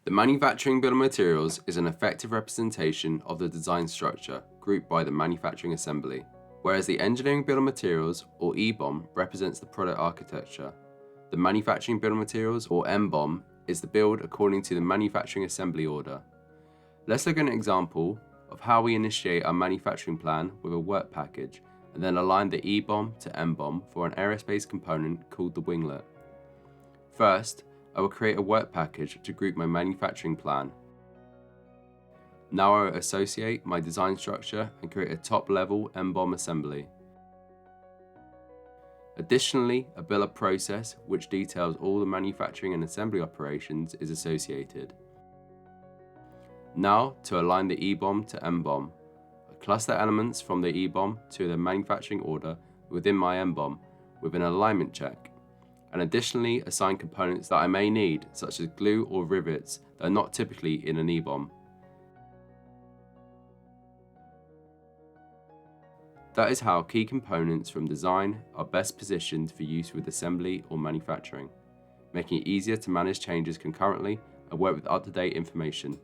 The manufacturing bill of materials is an effective representation of the design structure grouped by the manufacturing assembly, whereas the engineering bill of materials, or EBOM, represents the product architecture. The manufacturing bill of materials, or MBOM, is the build according to the manufacturing assembly order. Let's look at an example of how we initiate our manufacturing plan with a work package and then align the EBOM to MBOM for an aerospace component called the winglet. First, I will create a work package to group my manufacturing plan. Now I will associate my design structure and create a top-level MBOM assembly. Additionally, a bill of process which details all the manufacturing and assembly operations is associated. Now, to align the EBOM to MBOM, I cluster elements from the EBOM to the manufacturing order within my MBOM with an alignment check, and additionally assign components that I may need, such as glue or rivets that are not typically in an EBOM. That is how key components from design are best positioned for use with assembly or manufacturing, making it easier to manage changes concurrently and work with up-to-date information.